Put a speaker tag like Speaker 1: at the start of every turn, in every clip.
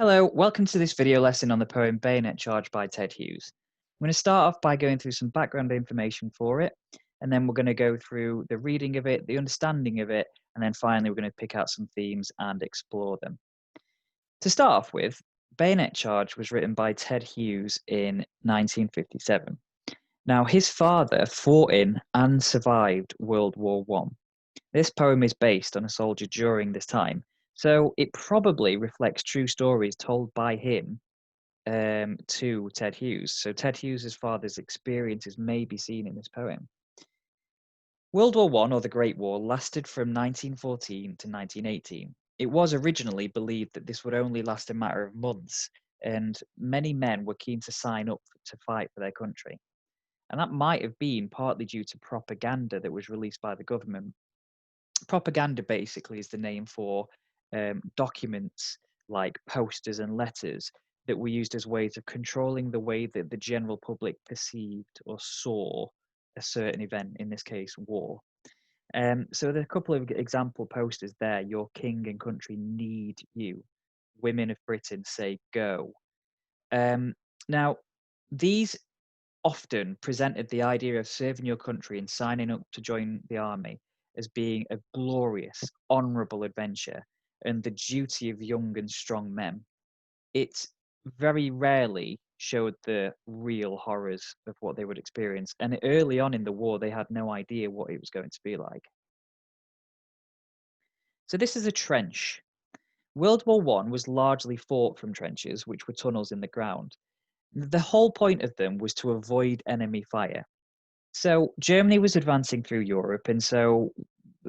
Speaker 1: Hello, welcome to this video lesson on the poem Bayonet Charge by Ted Hughes. I'm going to start off by going through some background information for it, and then we're going to go through the reading of it, the understanding of it, and then finally we're going to pick out some themes and explore them. To start off with, Bayonet Charge was written by Ted Hughes in 1957. Now, his father fought in and survived World War I. This poem is based on a soldier during this time, so it probably reflects true stories told by him to Ted Hughes. So Ted Hughes's father's experiences may be seen in this poem. World War I, or the Great War, lasted from 1914 to 1918. It was originally believed that this would only last a matter of months, and many men were keen to sign up to fight for their country. And that might have been partly due to propaganda that was released by the government. Propaganda basically is the name for documents like posters and letters that were used as ways of controlling the way that the general public perceived or saw a certain event, in this case, war. So there are a couple of example posters there. Your king and country need you. Women of Britain say go. Now, these often presented the idea of serving your country and signing up to join the army as being a glorious, honourable adventure and the duty of young and strong men. It very rarely showed the real horrors of what they would experience. And early on in the war, they had no idea what it was going to be like. So this is a trench. World War I was largely fought from trenches, which were tunnels in the ground. The whole point of them was to avoid enemy fire. So Germany was advancing through Europe, and so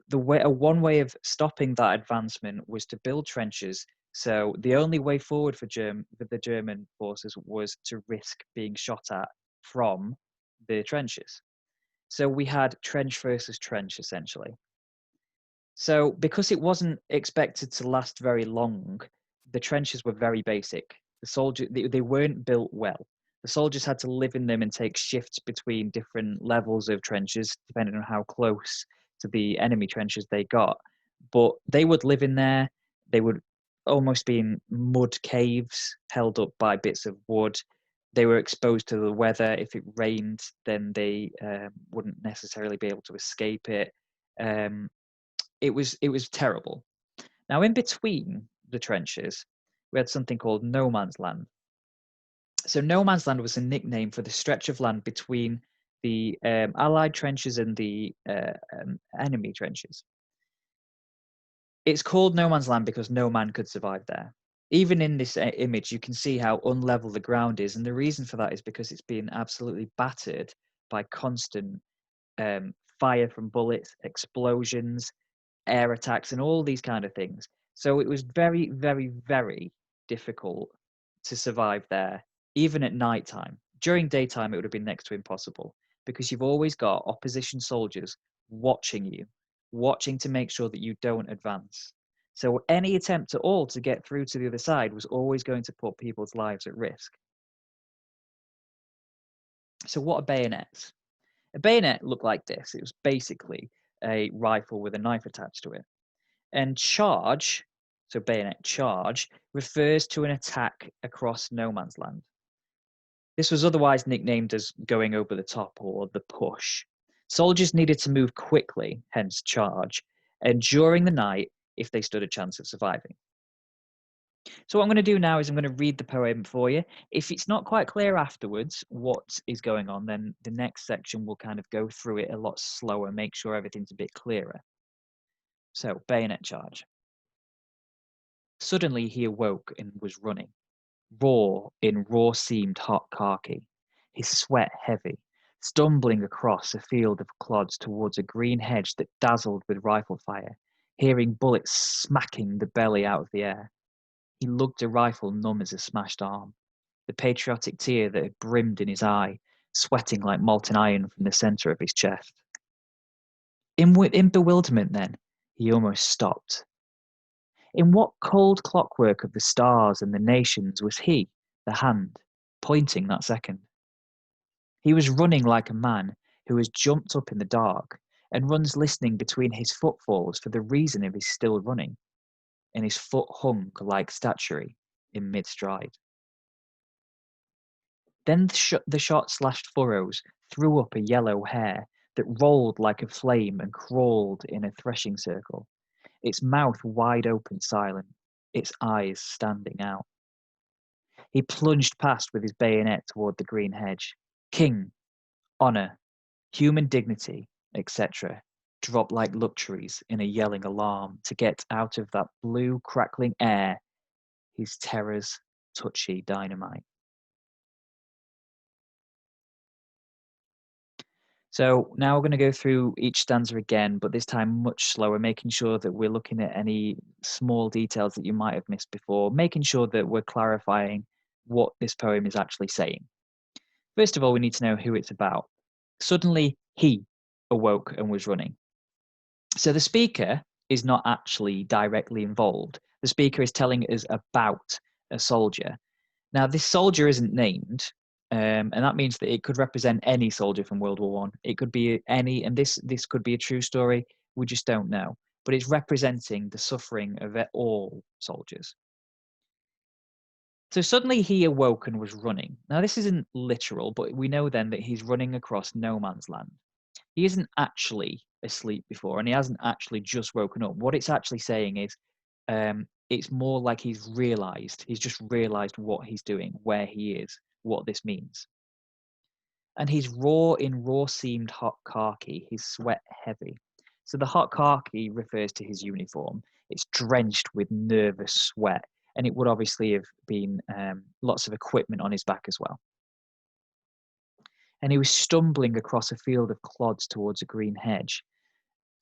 Speaker 1: one way of stopping that advancement was to build trenches. So the only way forward for the German forces was to risk being shot at from the trenches. So we had trench versus trench, essentially. So because it wasn't expected to last very long, the trenches were very basic. They weren't built well. The soldiers had to live in them and take shifts between different levels of trenches, depending on how close to the enemy trenches they got. But they would live in there. They would almost be in mud caves held up by bits of wood. They were exposed to the weather. If it rained, then they wouldn't necessarily be able to escape it. It was terrible. Now, in between the trenches, we had something called no man's land. So no man's land was a nickname for the stretch of land between the Allied trenches and the enemy trenches. It's called no man's land because no man could survive there. Even in this image, you can see how unlevel the ground is, and the reason for that is because it's been absolutely battered by constant fire from bullets, explosions, air attacks, and all these kind of things. So it was very, very, very difficult to survive there, even at night time. During daytime, it would have been next to impossible because you've always got opposition soldiers watching you, watching to make sure that you don't advance. So any attempt at all to get through to the other side was always going to put people's lives at risk. So what are bayonets? A bayonet looked like this. It was basically a rifle with a knife attached to it. And charge, so bayonet charge, refers to an attack across no man's land. This was otherwise nicknamed as going over the top or the push. Soldiers needed to move quickly, hence charge, and during the night if they stood a chance of surviving. So what I'm going to do now is I'm going to read the poem for you. If it's not quite clear afterwards what is going on, then the next section will kind of go through it a lot slower, make sure everything's a bit clearer. So, bayonet charge. Suddenly he awoke and was running, raw seamed hot khaki, his sweat heavy, stumbling across a field of clods towards a green hedge that dazzled with rifle fire, hearing bullets smacking the belly out of the air. He lugged a rifle numb as a smashed arm, the patriotic tear that had brimmed in his eye, sweating like molten iron from the centre of his chest. In bewilderment, then, he almost stopped. In what cold clockwork of the stars and the nations was he, the hand, pointing that second? He was running like a man who has jumped up in the dark and runs listening between his footfalls for the reason of his still running, and his foot hung like statuary, in mid-stride. Then the shot slashed furrows, threw up a yellow hair that rolled like a flame and crawled in a threshing circle, its mouth wide open silent, its eyes standing out. He plunged past with his bayonet toward the green hedge. King, honor, human dignity, etc., dropped like luxuries in a yelling alarm to get out of that blue crackling air his terror's touchy dynamite. So now we're going to go through each stanza again, but this time much slower, making sure that we're looking at any small details that you might have missed before, making sure that we're clarifying what this poem is actually saying. First of all, we need to know who it's about. Suddenly, he awoke and was running. So the speaker is not actually directly involved. The speaker is telling us about a soldier. Now, this soldier isn't named, and that means that it could represent any soldier from World War One. It could be any, and this could be a true story. We just don't know. But it's representing the suffering of all soldiers. So suddenly he awoke and was running. Now, this isn't literal, but we know then that he's running across no man's land. He isn't actually asleep before, and he hasn't actually just woken up. What it's actually saying is it's more like he's just realized what he's doing, where he is, what this means. And he's raw seamed hot khaki, his sweat heavy. So the hot khaki refers to his uniform. It's drenched with nervous sweat, and it would obviously have been lots of equipment on his back as well. And he was stumbling across a field of clods towards a green hedge.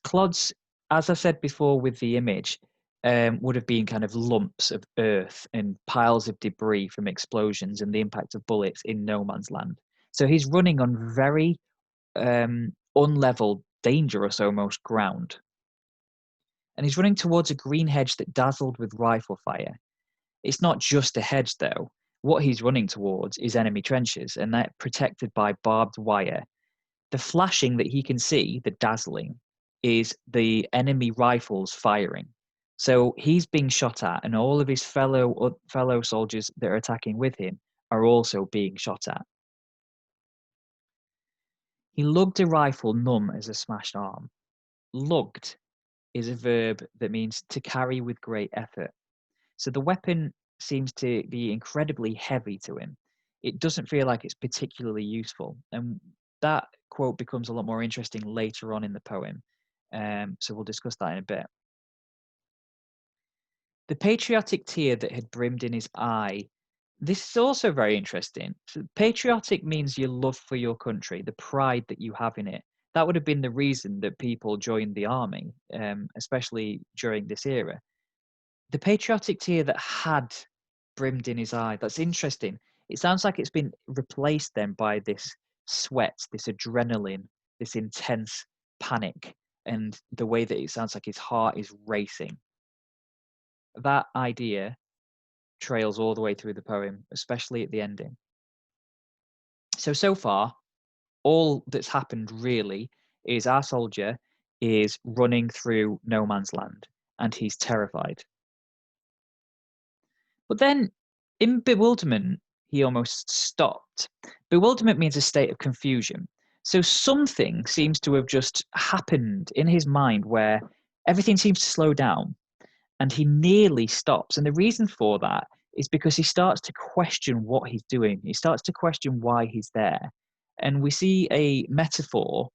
Speaker 1: Clods, as I said before with the image, would have been kind of lumps of earth and piles of debris from explosions and the impact of bullets in no man's land. So he's running on very unlevel, dangerous almost ground. And he's running towards a green hedge that dazzled with rifle fire. It's not just a hedge, though. What he's running towards is enemy trenches, and they're protected by barbed wire. The flashing that he can see, the dazzling, is the enemy rifles firing. So he's being shot at, and all of his fellow soldiers that are attacking with him are also being shot at. He lugged a rifle numb as a smashed arm. Lugged is a verb that means to carry with great effort. So the weapon seems to be incredibly heavy to him. It doesn't feel like it's particularly useful. And that quote becomes a lot more interesting later on in the poem. So we'll discuss that in a bit. The patriotic tear that had brimmed in his eye. This is also very interesting. So patriotic means your love for your country, the pride that you have in it. That would have been the reason that people joined the army, especially during this era. The patriotic tear that had brimmed in his eye. That's interesting. It sounds like it's been replaced then by this sweat, this adrenaline, this intense panic, and the way that it sounds like his heart is racing. That idea trails all the way through the poem, especially at the ending. So far, all that's happened really is our soldier is running through no man's land and he's terrified. But then in bewilderment, he almost stopped. Bewilderment means a state of confusion. So something seems to have just happened in his mind where everything seems to slow down and he nearly stops. And the reason for that is because he starts to question what he's doing. He starts to question why he's there. And we see a metaphor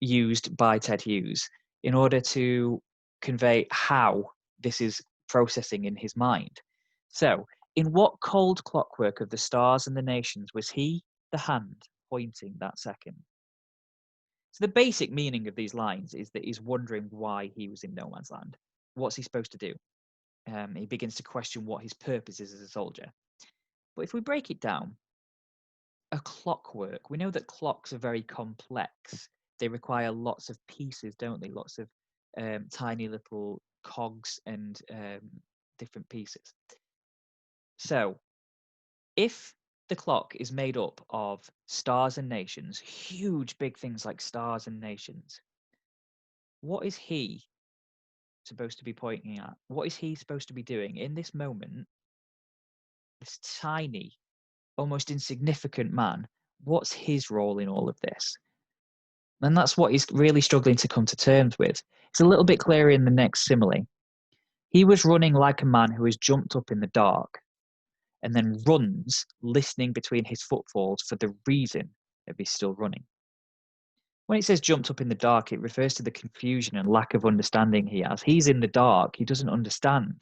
Speaker 1: used by Ted Hughes in order to convey how this is processing in his mind. So, in what cold clockwork of the stars and the nations was he, the hand, pointing that second? So, the basic meaning of these lines is that he's wondering why he was in no man's land. What's he supposed to do? He begins to question what his purpose is as a soldier. But if we break it down, a clockwork, we know that clocks are very complex. They require lots of pieces, don't they? Lots of tiny little cogs and different pieces. So if the clock is made up of stars and nations, huge big things like stars and nations, what is he supposed to be pointing at? What is he supposed to be doing in this moment? this tiny, almost insignificant man, what's his role in all of this? And that's what he's really struggling to come to terms with. It's a little bit clearer in the next simile. He was running like a man who has jumped up in the dark and then runs, listening between his footfalls for the reason of he's still running. When it says jumped up in the dark, it refers to the confusion and lack of understanding he has. He's in the dark. He doesn't understand.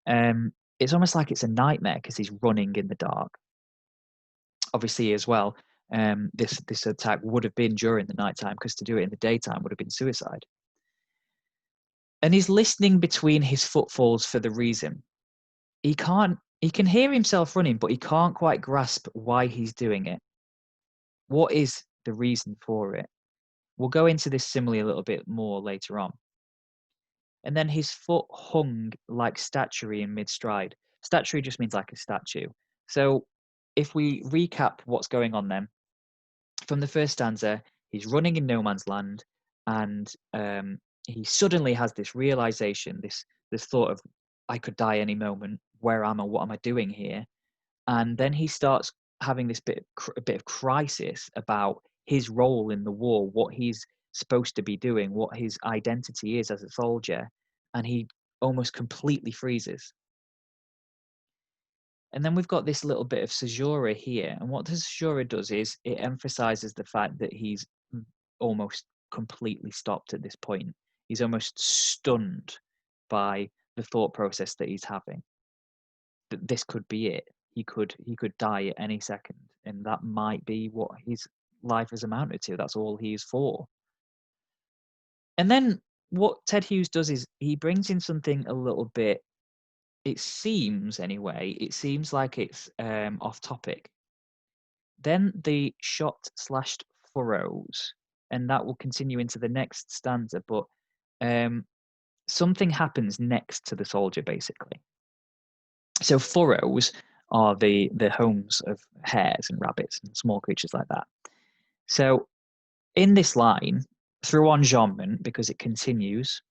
Speaker 1: It's almost like it's a nightmare because he's running in the dark. Obviously, as well, this attack would have been during the nighttime because to do it in the daytime would have been suicide. And he's listening between his footfalls for the reason. He can hear himself running, but he can't quite grasp why he's doing it. What is the reason for it? We'll go into this simile a little bit more later on. And then his foot hung like statuary in mid-stride. Statuary just means like a statue. So if we recap what's going on then, from the first stanza, he's running in no man's land, and he suddenly has this realization, this thought of, I could die any moment. Where am I? What am I doing here? And then he starts having this a bit of crisis about his role in the war, what he's supposed to be doing, what his identity is as a soldier, and he almost completely freezes. And then we've got this little bit of caesura here, and what the caesura does is it emphasizes the fact that he's almost completely stopped at this point. He's almost stunned by the thought process that he's having, that this could be it. He could die at any second, and that might be what his life has amounted to. That's all he is for. And then what Ted Hughes does is he brings in something a little bit, it seems like it's off topic. Then the shot slashed furrows, and that will continue into the next stanza, but something happens next to the soldier, basically. So furrows are the homes of hares and rabbits and small creatures like that. So in this line, through enjambment, because it continues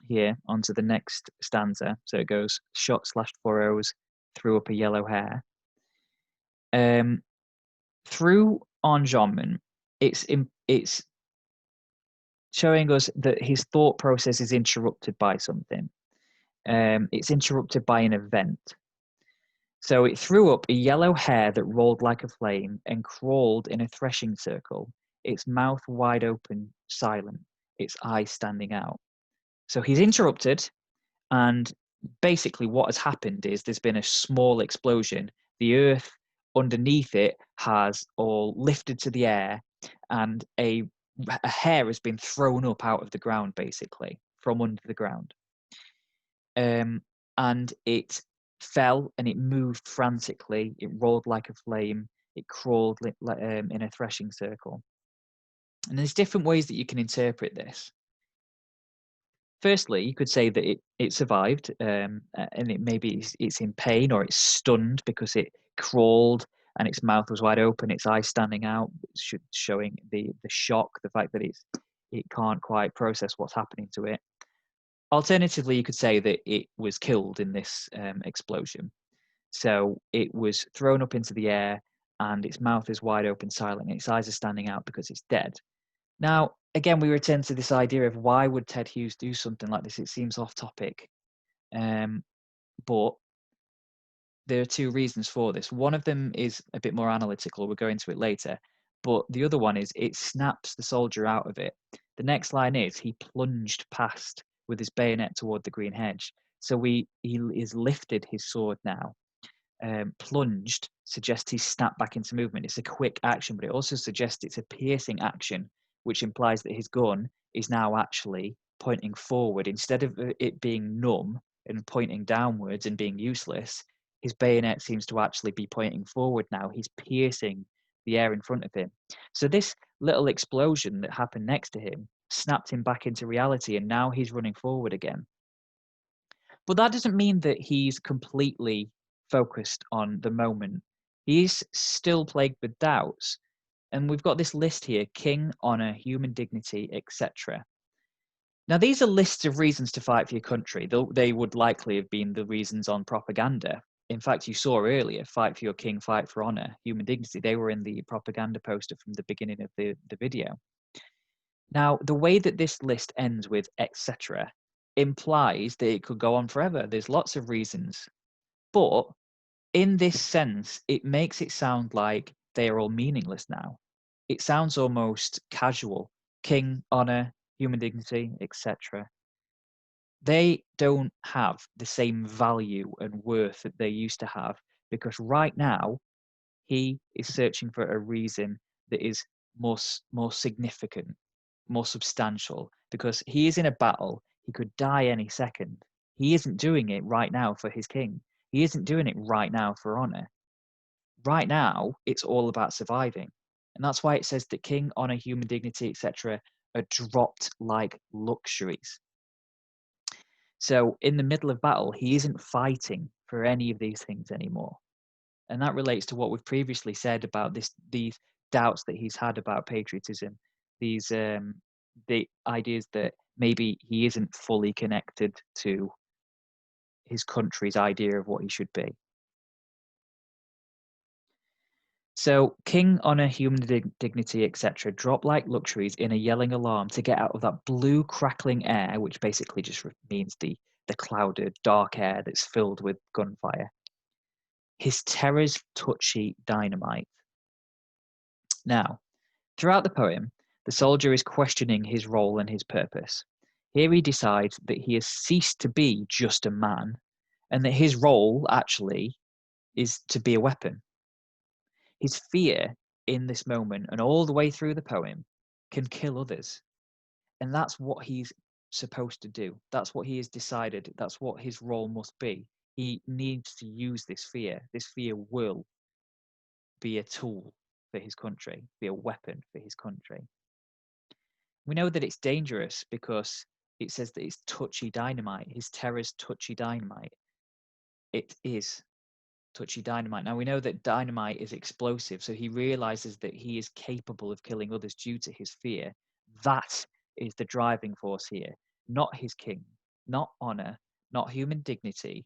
Speaker 1: here onto the next stanza, so it goes shot slashed furrows, threw up a yellow hare. Through enjambment, it's showing us that his thought process is interrupted by something. It's interrupted by an event. So it threw up a yellow hare that rolled like a flame and crawled in a threshing circle, its mouth wide open, silent, its eyes standing out. So he's interrupted, and basically what has happened is there's been a small explosion. The earth underneath it has all lifted to the air, and a hare has been thrown up out of the ground, basically, from under the ground. And it fell and it moved frantically. It rolled like a flame. It crawled in a threshing circle. And there's different ways that you can interpret this. Firstly, you could say that it survived, and it maybe it's in pain or it's stunned because it crawled and its mouth was wide open, its eyes standing out, showing the shock, the fact that it can't quite process what's happening to it. Alternatively, you could say that it was killed in this explosion. So it was thrown up into the air and its mouth is wide open, silent, and its eyes are standing out because it's dead. Now, again, we return to this idea of why would Ted Hughes do something like this? It seems off topic. But there are two reasons for this. One of them is a bit more analytical. We'll go into it later. But the other one is it snaps the soldier out of it. The next line is he plunged past with his bayonet toward the green hedge. So he is lifted his sword now. Plunged suggests he snapped back into movement. It's a quick action, but it also suggests it's a piercing action, which implies that his gun is now actually pointing forward. Instead of it being numb and pointing downwards and being useless, his bayonet seems to actually be pointing forward now. He's piercing the air in front of him. So this little explosion that happened next to him snapped him back into reality, and now he's running forward again. But that doesn't mean that he's completely focused on the moment. He's still plagued with doubts. And we've got this list here: king, honor, human dignity, etc. Now, these are lists of reasons to fight for your country. They would likely have been the reasons on propaganda. In fact, you saw earlier, fight for your king, fight for honor, human dignity. They were in the propaganda poster from the beginning of the video. Now, the way that this list ends with etc. implies that it could go on forever. There's lots of reasons. But in this sense, it makes it sound like they are all meaningless now. It sounds almost casual. King, honor, human dignity, etc. They don't have the same value and worth that they used to have, because right now he is searching for a reason that is more significant, more substantial, because he is in a battle. He could die any second. He isn't doing it right now for his king. He isn't doing it right now for honor. Right now, it's all about surviving. And that's why it says that king, honor, human dignity, etc. are dropped like luxuries. So in the middle of battle, he isn't fighting for any of these things anymore. And that relates to what we've previously said about these doubts that he's had about patriotism, these the ideas that maybe he isn't fully connected to his country's idea of what he should be. So king, honor, human dignity, etc. drop like luxuries in a yelling alarm to get out of that blue crackling air, which basically just means the clouded dark air that's filled with gunfire. His terror's touchy dynamite. Now, throughout the poem, the soldier is questioning his role and his purpose. Here he decides that he has ceased to be just a man, and that his role actually is to be a weapon. His fear in this moment and all the way through the poem can kill others. And that's what he's supposed to do. That's what he has decided. That's what his role must be. He needs to use this fear. This fear will be a tool for his country, be a weapon for his country. We know that it's dangerous because it says that it's touchy dynamite. His terror's touchy dynamite. It is touchy dynamite. Now we know that dynamite is explosive, so he realizes that he is capable of killing others due to his fear. That is the driving force here, not his king, not honor, not human dignity.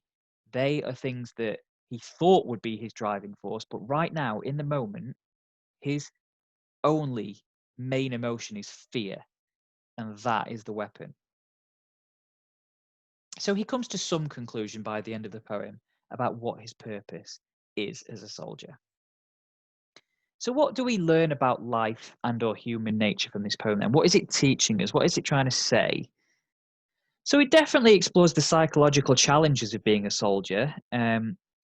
Speaker 1: They are things that he thought would be his driving force, but right now, in the moment, his only main emotion is fear, and that is the weapon. So he comes to some conclusion by the end of the poem about what his purpose is as a soldier. So what do we learn about life and or human nature from this poem then? What is it teaching us? What is it trying to say? So it definitely explores the psychological challenges of being a soldier.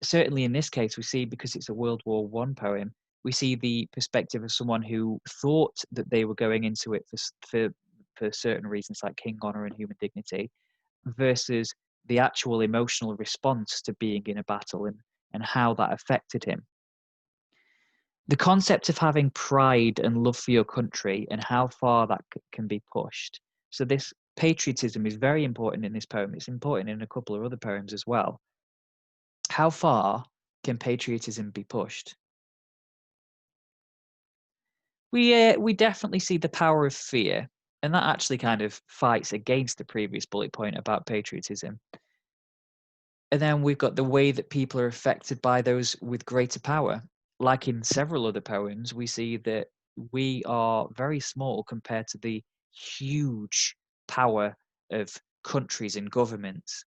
Speaker 1: Certainly in this case, we see, because it's a World War One poem, we see the perspective of someone who thought that they were going into it for certain reasons like king honor and human dignity, versus the actual emotional response to being in a battle and how that affected him. The concept of having pride and love for your country and how far that can be pushed. So this patriotism is very important in this poem. It's important in a couple of other poems as well. How far can patriotism be pushed? We definitely see the power of fear, and that actually kind of fights against the previous bullet point about patriotism. And then we've got the way that people are affected by those with greater power. Like in several other poems, we see that we are very small compared to the huge power of countries and governments.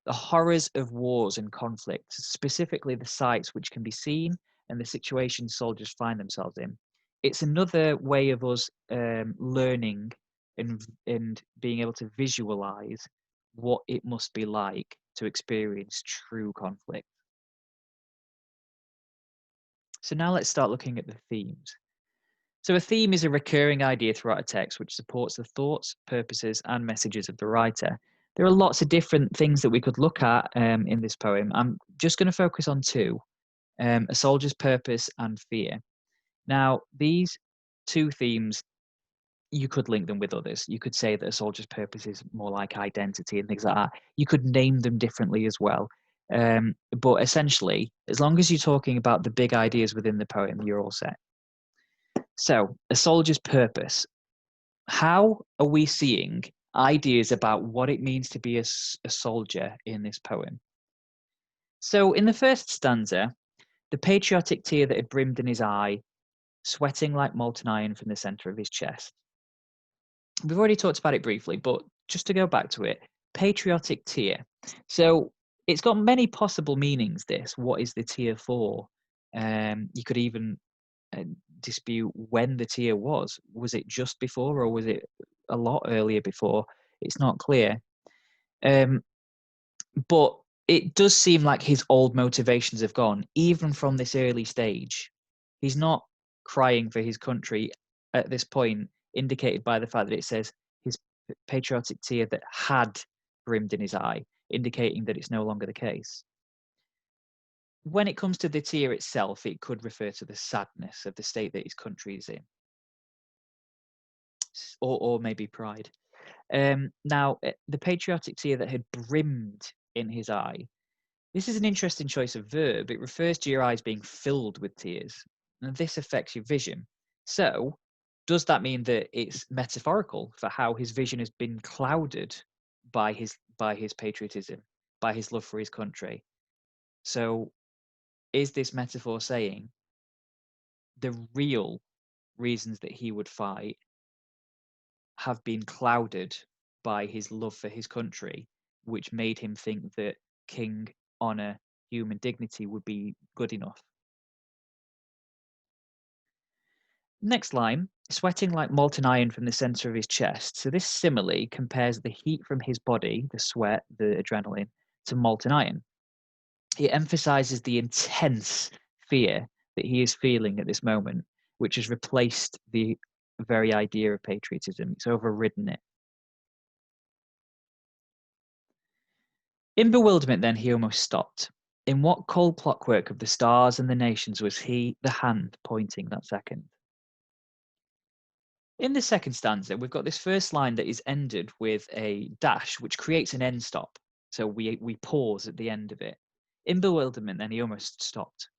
Speaker 1: The horrors of wars and conflicts, specifically the sights which can be seen and the situations soldiers find themselves in. It's another way of us learning and being able to visualize what it must be like to experience true conflict. So now let's start looking at the themes. So a theme is a recurring idea throughout a text which supports the thoughts, purposes, and messages of the writer. There are lots of different things that we could look at in this poem. I'm just going to focus on two, a soldier's purpose and fear. Now, these two themes, you could link them with others. You could say that a soldier's purpose is more like identity and things like that. You could name them differently as well. But essentially, as long as you're talking about the big ideas within the poem, you're all set. So, a soldier's purpose. How are we seeing ideas about what it means to be a soldier in this poem? So in the first stanza, the patriotic tear that had brimmed in his eye, sweating like molten iron from the center of his chest. We've already talked about it briefly, but just to go back to it, patriotic tear. So it's got many possible meanings, this. What is the tear for? You could even uh, dispute when the tear was. Was it just before or was it a lot earlier before? It's not clear. Um, but it does seem like his old motivations have gone, even from this early stage. He's not crying for his country at this point, indicated by the fact that it says his patriotic tear that had brimmed in his eye, indicating that it's no longer the case. When it comes to the tear itself, it could refer to the sadness of the state that his country is in, or maybe pride. Now, the patriotic tear that had brimmed in his eye. This is an interesting choice of verb. It refers to your eyes being filled with tears, and this affects your vision. So, does that mean that it's metaphorical for how his vision has been clouded by his patriotism, by his love for his country? So, is this metaphor saying the real reasons that he would fight have been clouded by his love for his country, which made him think that king, honor, human dignity would be good enough? Next line, sweating like molten iron from the center of his chest. So this simile compares the heat from his body, the sweat, the adrenaline, to molten iron. It emphasizes the intense fear that he is feeling at this moment, which has replaced the very idea of patriotism. It's overridden it. In bewilderment, then, he almost stopped. In what cold clockwork of the stars and the nations was he, the hand, pointing that second? In the second stanza, we've got this first line that is ended with a dash, which creates an end stop. So we pause at the end of it. In bewilderment, then he almost stopped.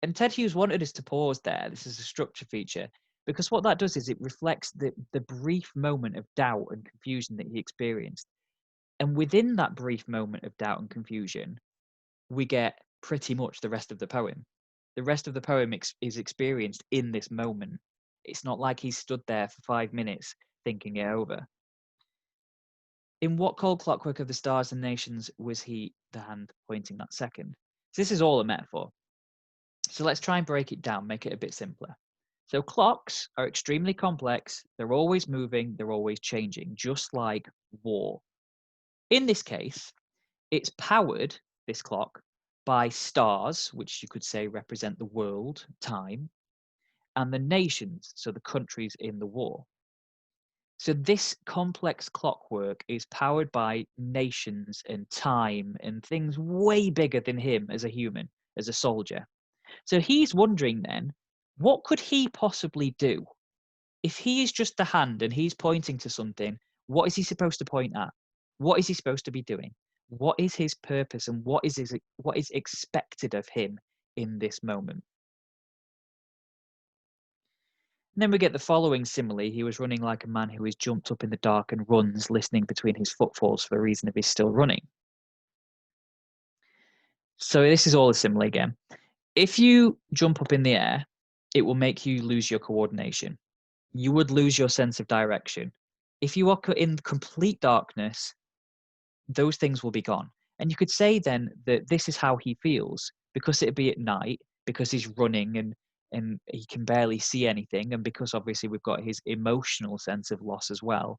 Speaker 1: And Ted Hughes wanted us to pause there. This is a structure feature, because what that does is it reflects the brief moment of doubt and confusion that he experienced. And within that brief moment of doubt and confusion, we get pretty much the rest of the poem. The rest of the poem is experienced in this moment. It's not like he stood there for 5 minutes thinking it over. In what cold clockwork of the stars and nations was he, the hand, pointing that second? So this is all a metaphor. So let's try and break it down, make it a bit simpler. So clocks are extremely complex. They're always moving. They're always changing, just like war. In this case, it's powered, this clock, by stars, which you could say represent the world, time, and the nations, so the countries in the war. So this complex clockwork is powered by nations and time and things way bigger than him as a human, as a soldier. So he's wondering then, what could he possibly do? If he is just the hand and he's pointing to something, what is he supposed to point at? What is he supposed to be doing? What is his purpose and what is expected of him in this moment? And then we get the following simile. He was running like a man who is jumped up in the dark and runs, listening between his footfalls for the reason of his still running. So this is all a simile again. If you jump up in the air, it will make you lose your coordination. You would lose your sense of direction. If you are in complete darkness, those things will be gone. And you could say then that this is how he feels, because it'd be at night, because he's running and he can barely see anything, and because obviously we've got his emotional sense of loss as well.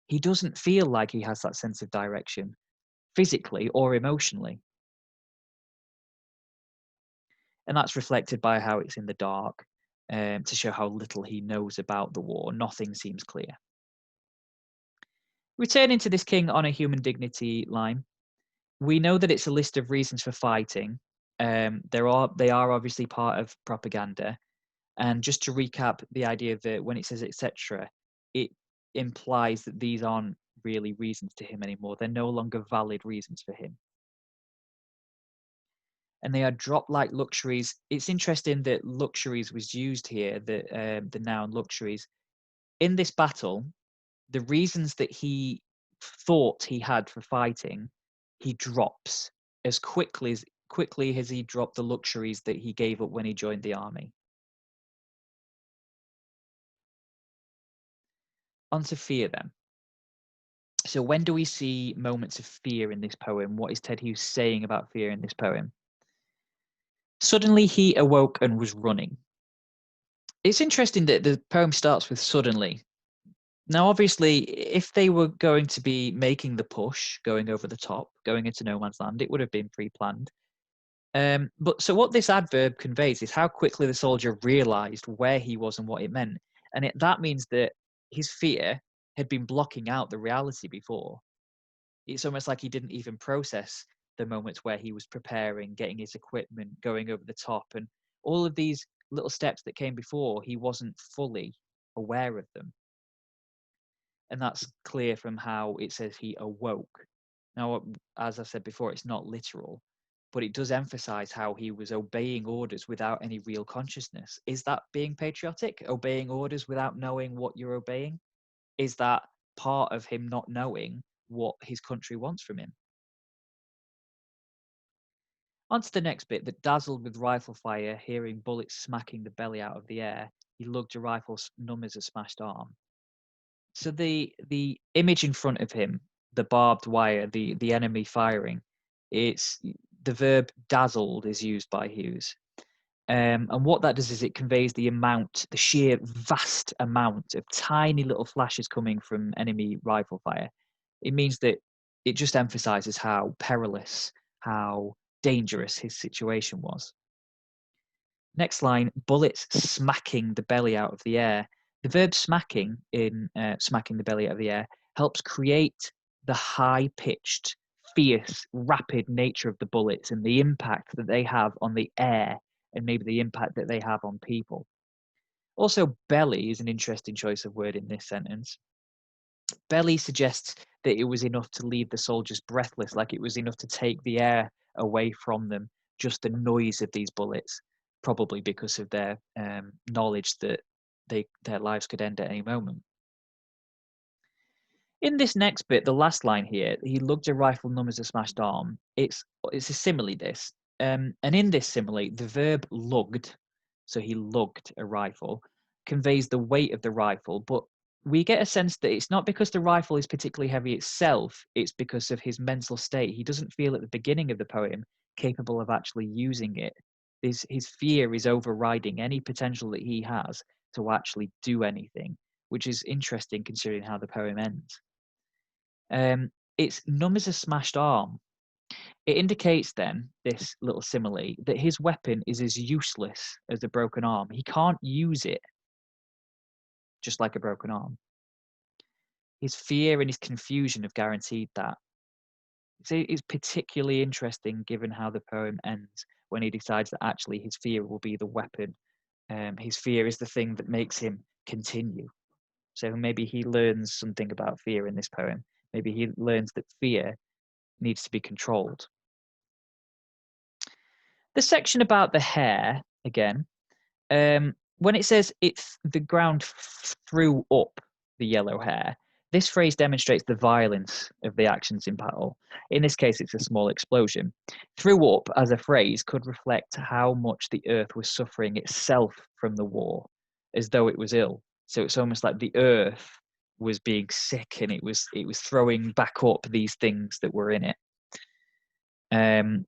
Speaker 1: He doesn't feel like he has that sense of direction, physically or emotionally. And that's reflected by how it's in the dark, to show how little he knows about the war. Nothing seems clear. Returning to this king on a human dignity line, we know that it's a list of reasons for fighting. They are obviously part of propaganda. And just to recap the idea that when it says etc., it implies that these aren't really reasons to him anymore. They're no longer valid reasons for him. And they are dropped like luxuries. It's interesting that luxuries was used here, the noun luxuries. In this battle, the reasons that he thought he had for fighting, he drops as quickly as quickly has he dropped the luxuries that he gave up when he joined the army? On to fear then. So when do we see moments of fear in this poem? What is Ted Hughes saying about fear in this poem? Suddenly he awoke and was running. It's interesting that the poem starts with suddenly. Now, obviously, if they were going to be making the push, going over the top, going into no man's land, it would have been pre-planned. But so what this adverb conveys is how quickly the soldier realized where he was and what it meant. And that means that his fear had been blocking out the reality before. It's almost like he didn't even process the moments where he was preparing, getting his equipment, going over the top, and all of these little steps that came before, he wasn't fully aware of them. And that's clear from how it says he awoke. Now, as I said before, it's not literal, but it does emphasize how he was obeying orders without any real consciousness. Is that being patriotic? Obeying orders without knowing what you're obeying? Is that part of him not knowing what his country wants from him? On to the next bit. That dazzled with rifle fire, hearing bullets smacking the belly out of the air, he lugged a rifle numb as a smashed arm. So the image in front of him, the barbed wire, the enemy firing, it's the verb dazzled is used by Hughes. And what that does is it conveys the sheer vast amount of tiny little flashes coming from enemy rifle fire. It means that it just emphasizes how perilous, how dangerous his situation was. Next line, bullets smacking the belly out of the air. The verb smacking in smacking the belly out of the air helps create the high-pitched, fierce, rapid nature of the bullets and the impact that they have on the air and maybe the impact that they have on people. Also, belly is an interesting choice of word in this sentence. Belly suggests that it was enough to leave the soldiers breathless, like it was enough to take the air away from them, just the noise of these bullets, probably because of their knowledge that their lives could end at any moment. In this next bit, the last line here, he lugged a rifle numb as a smashed arm. It's a simile, this. And in this simile, the verb lugged, so he lugged a rifle, conveys the weight of the rifle, but we get a sense that it's not because the rifle is particularly heavy itself, it's because of his mental state. He doesn't feel at the beginning of the poem capable of actually using it. His fear is overriding any potential that he has to actually do anything, which is interesting considering how the poem ends. It's numb as a smashed arm. It indicates then, this little simile, that his weapon is as useless as a broken arm. He can't use it, just like a broken arm. His fear and his confusion have guaranteed that. So it's particularly interesting given how the poem ends when he decides that actually his fear will be the weapon. His fear is the thing that makes him continue. So maybe he learns something about fear in this poem. Maybe he learns that fear needs to be controlled. The section about the hair, again, when it says it's the ground threw up the yellow hair, this phrase demonstrates the violence of the actions in battle. In this case, it's a small explosion. Threw up as a phrase could reflect how much the earth was suffering itself from the war, as though it was ill. So it's almost like the earth was being sick and it was throwing back up these things that were in it.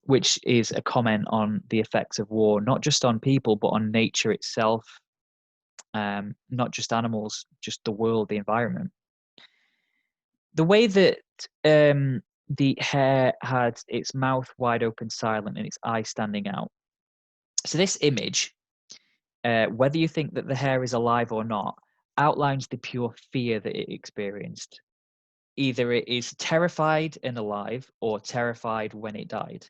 Speaker 1: Which is a comment on the effects of war, not just on people, but on nature itself, not just animals, just the world, the environment. The way that the hare had its mouth wide open, silent, and its eyes standing out. So this image, whether you think that the hare is alive or not, outlines the pure fear that it experienced. Either it is terrified and alive, or terrified when it died.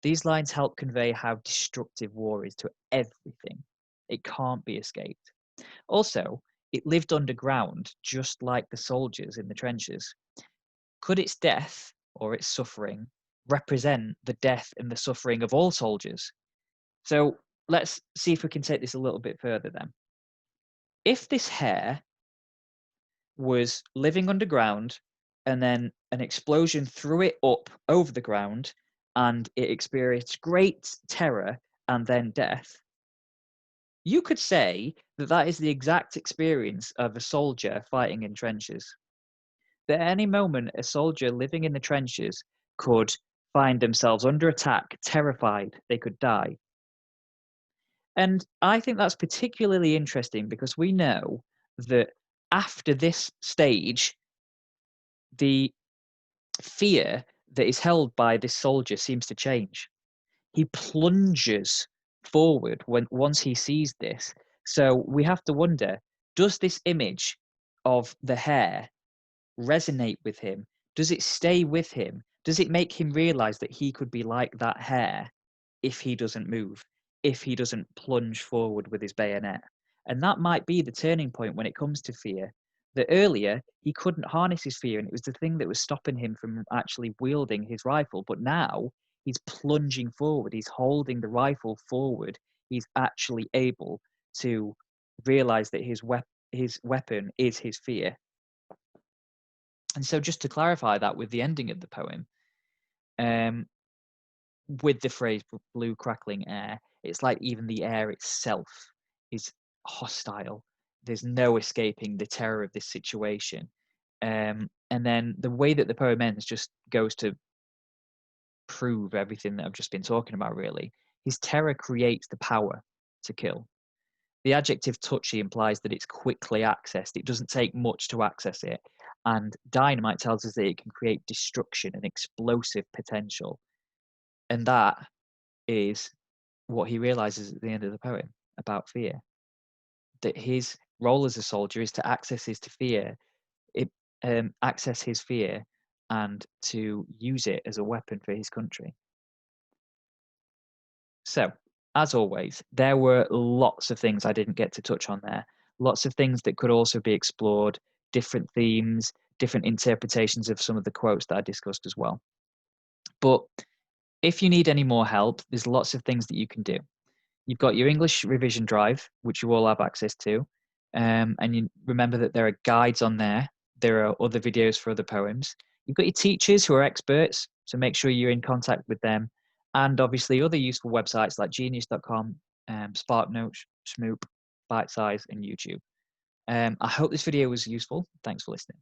Speaker 1: These lines help convey how destructive war is to everything. It can't be escaped. Also, it lived underground, just like the soldiers in the trenches. Could its death, or its suffering, represent the death and the suffering of all soldiers? So let's see if we can take this a little bit further then. If this hare was living underground and then an explosion threw it up over the ground and it experienced great terror and then death, you could say that that is the exact experience of a soldier fighting in trenches. That at any moment, a soldier living in the trenches could find themselves under attack, terrified they could die. And I think that's particularly interesting because we know that after this stage, the fear that is held by this soldier seems to change. He plunges forward once he sees this. So we have to wonder, does this image of the hare resonate with him? Does it stay with him? Does it make him realize that he could be like that hare if he doesn't move, if he doesn't plunge forward with his bayonet? And that might be the turning point when it comes to fear. That earlier he couldn't harness his fear, and it was the thing that was stopping him from actually wielding his rifle. But now he's plunging forward, he's holding the rifle forward, he's actually able to realize that his weapon is his fear. And so, just to clarify that with the ending of the poem, um, with the phrase blue crackling air, it's like even the air itself is hostile. There's no escaping the terror of this situation. And then the way that the poem ends just goes to prove everything that I've just been talking about, really. His terror creates the power to kill. The adjective touchy implies that it's quickly accessed. It doesn't take much to access it. And dynamite tells us that it can create destruction and explosive potential. And that is what he realizes at the end of the poem about fear. That his role as a soldier is to access his fear, access his fear, and to use it as a weapon for his country. So, as always, there were lots of things I didn't get to touch on there. Lots of things that could also be explored, different themes, different interpretations of some of the quotes that I discussed as well. But if you need any more help, there's lots of things that you can do. You've got your English revision drive, which you all have access to. And you remember that there are guides on there. There are other videos for other poems. You've got your teachers who are experts, so make sure you're in contact with them. And obviously other useful websites like genius.com, SparkNotes, Smoop, Bite Size, and YouTube. I hope this video was useful. Thanks for listening.